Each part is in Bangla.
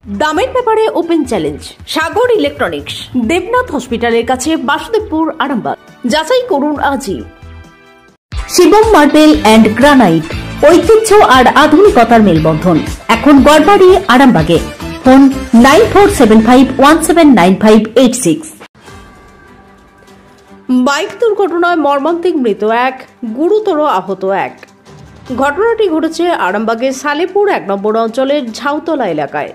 দামের ব্যাপারে ওপেন চ্যালেঞ্জ সাগর ইলেকট্রনিক্স, দেবনাথ হসপিটালের কাছে, বাসুদেবপুর, আরামবাগ। যাচাই করুন আজই। শিবম মার্বেল অ্যান্ড গ্রানাইট, ঐতিহ্য আর আধুনিকতার মেলবন্ধন, এখন গড়বাড়ি, আরামবাগে। ফোন 9475179586। বাইক দুর্ঘটনায় মর্মান্তিক মৃত এক, গুরুতর আহত এক। ঘটনাটি ঘটেছে আরামবাগের সালেপুর 1 নম্বর অঞ্চলের ঝাউতলা এলাকায়।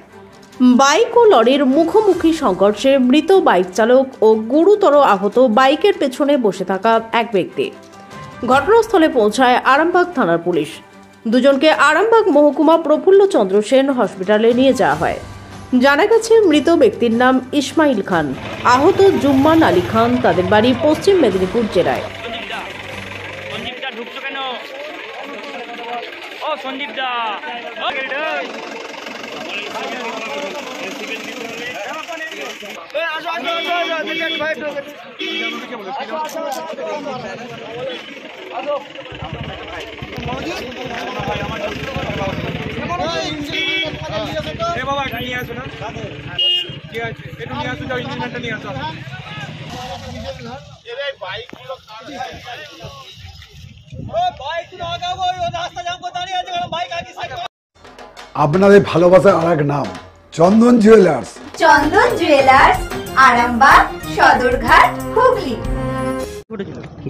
বাইক ও লরির মুখোমুখি সংঘর্ষে মৃত বাইক চালক ও গুরুতর আহত বাইকের পেছনে বসে থাকা এক ব্যক্তি। ঘটনাস্থলে পৌঁছায় আরামবাগ থানার পুলিশ। দুজনকে আরামবাগ মহকুমা প্রফুল্ল চন্দ্র সেন হসপিটালে নিয়ে যাওয়া হয়। জানা গেছে মৃত ব্যক্তির নাম ইসমাইল খান, আহত জুম্মান আলী খান। তাদের বাড়ি পশ্চিম মেদিনীপুর জেলায়। আপনাদের ভালোবাসার আর এক নাম চন্দন জুয়েলার্স। চন্দন জুয়েলার্স, আরামবাগ, সদরঘাট, হুগলি।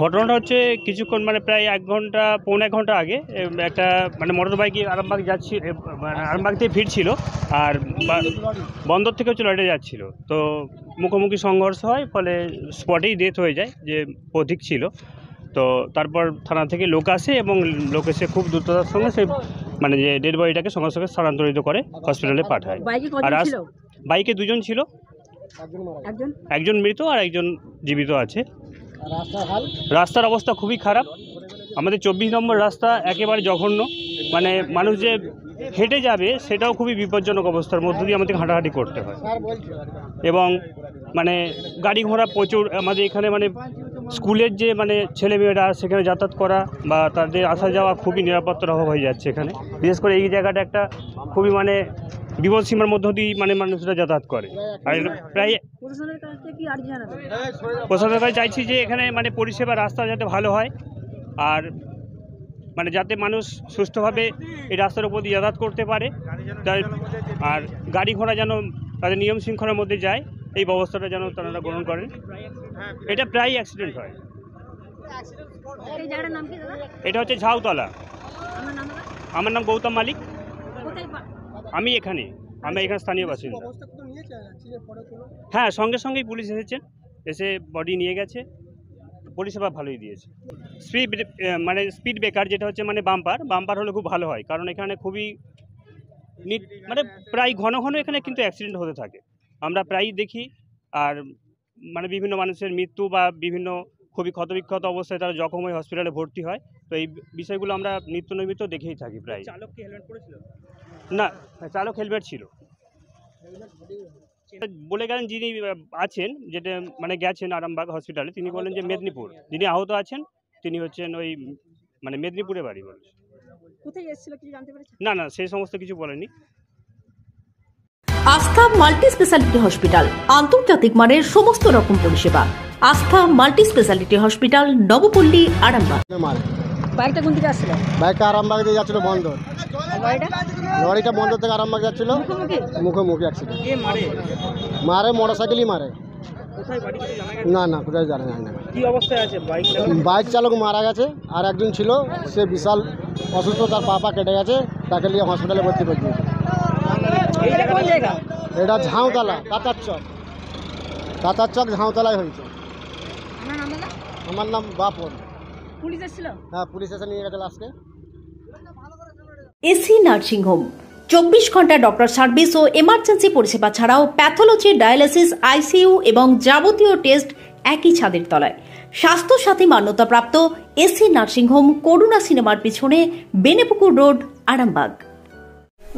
ঘটনাটা হচ্ছে কিছুক্ষণ প্রায় 1 ঘন্টা, পৌনে 1 ঘন্টা আগে একটা মোটর বাইকে আরামবাগ যাচ্ছিল, আরামবাগ থেকে ফিরছিল আর বন্দর থেকে হচ্ছে লরিটা যাচ্ছিল। তো মুখোমুখি সংঘর্ষ হয়, ফলে স্পটেই ডেথ হয়ে যায় যে পথিক ছিল। তো তারপর থানা থেকে লোক আসে এবং লোক এসে খুব দ্রুততার সঙ্গে সেই যে ডেড বডিটাকে সঙ্গে সঙ্গে স্থানান্তরিত করে হসপিটালে পাঠায়। আর বাইকে 2 জন ছিল, একজন মৃত আর একজন জীবিত আছে। রাস্তার অবস্থা খুবই খারাপ। আমাদের 24 নম্বর রাস্তা একেবারে জঘন্য, মানুষ যে হেঁটে যাবে সেটাও খুবই বিপজ্জনক অবস্থার মধ্য দিয়ে আমাদের হাঁটাহাঁটি করতে হয়। এবং গাড়ি ঘোড়া প্রচুর। আমাদের এখানে স্কুলের যে ছেলেমেয়েরা সেখানে যাতায়াত করা বা তাদের আসা যাওয়া খুবই নিরাপত্তার অভাব হয়ে যাচ্ছে এখানে। বিশেষ করে এই জায়গাটা একটা খুবই বিপদ সীমার মধ্য দিয়ে মানুষরা যাতায়াত করে। আর প্রায় প্রশাসনের কাছে চাইছি যে এখানে পরিষেবা রাস্তা যাতে ভালো হয়, আর যাতে মানুষ সুস্থভাবে এই রাস্তার উপর দিয়ে যাতায়াত করতে পারে, আর গাড়ি ঘোড়া যেন তাদের নিয়ম শৃঙ্খলার মধ্যে যায়, এই ব্যবস্থাটা যেন তারা গ্রহণ করেন। এটা প্রায় অ্যাক্সিডেন্ট হয়। এটা হচ্ছে ঝাউতলা। আমার নাম গৌতম মালিক। আমি এখানে স্থানীয় বাসিন্দা। হ্যাঁ, সঙ্গে সঙ্গেই পুলিশ এসেছেন, এসে বডি নিয়ে গেছে। পরিষেবা ভালোই দিয়েছে। স্পিড ব্রেকার যেটা হচ্ছে বাম্পার হলে খুব ভালো হয়, কারণ এখানে খুবই প্রায় ঘন ঘন এখানে কিন্তু অ্যাক্সিডেন্ট হতে থাকে, আমরা প্রায়ই দেখি। আর বিভিন্ন মানুষের মৃত্যু বা বিভিন্ন খুবই ক্ষতবিক্ষত অবস্থায় তারা জখম হয়ে হসপিটালে ভর্তি হয়। তো এই বিষয়গুলো আমরা নিত্য নৈমিত্য দেখেই থাকি প্রায়। চালক কি হেলমেট পরেছিল? না, চালক হেলমেট ছিল বলে গেলেন যিনি আছেন, যেটা গেছেন আরামবাগ হসপিটালে, তিনি বলেন যে মেদিনীপুর। যিনি আহত আছেন তিনি হচ্ছেন ওই মেদিনীপুরে বাড়ি বলে। না, সেই সমস্ত কিছু বলেনি। আস্থা মাল্টি স্পেশালিটি হসপিটাল, আন্তর্জাতিক মানের সমস্ত রকম পরিষেবা। আস্থা multi speciality hospital, Nabapalli, Arambagh. বাইকটা কোন দিকে আসছিল? বাইকটা আরামবাগ দিয়ে যাচ্ছিল বন্দর। লরিটা বন্দর থেকে আরামবাগ যাচ্ছিল, মুখোমুখি অ্যাক্সিডেন্ট। মারে মোটরসাইকেলই মারে। না, কোথায় জানা যায় না। কি অবস্থায় আছে বাইক চালক? মারা গেছে, আর একজন ছিল, সে বিশাল অসুস্থ, তার পা কেটে গেছে, তাকে নিয়ে হসপিটালে ভর্তি করে দিয়েছে। এটা ঝাউতলা, কাতার চক ঝাউতলায় হয়েছে। আমার নাম বাপন। পুলিশ এসেছিল? হ্যাঁ, পুলিশ এসে নিয়ে গেছে লাস্টে। এসি নার্সিং হোম, 24 ঘন্টা ডক্টর সার্ভিস ও এমার্জেন্সি পরিষেবা ছাড়াও প্যাথোলজি, ডায়ালিসিস, আইসিইউ এবং যাবতীয় টেস্ট একই ছাদের তলায়। স্বাস্থ্য সাথী মান্যতাপ্রাপ্ত এসি নার্সিং হোম, করুণা সিনেমার পিছনে, বেনেপুকুর রোড, আরামবাগ।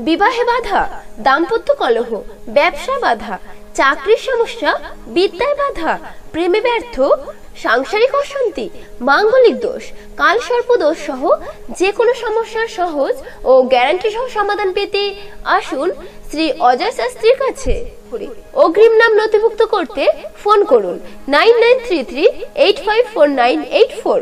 বিবাহে বাধা, দাম্পত্য কলহ, ব্যবসা বাধা, চাকরির সমস্যা, বিদ্যায় বাধা, প্রেমে ব্যর্থ, সাংসারিক অশান্তি, মাঙ্গলিক দোষ, কালসর্প দোষ সহ যে কোনো সমস্যার সহজ ও গ্যারান্টি সহ সমাধান পেতে আসুন শ্রী অজয় শাস্ত্রীর কাছে। অগ্রিম নাম নথিভুক্ত করতে ফোন করুন 9933854984।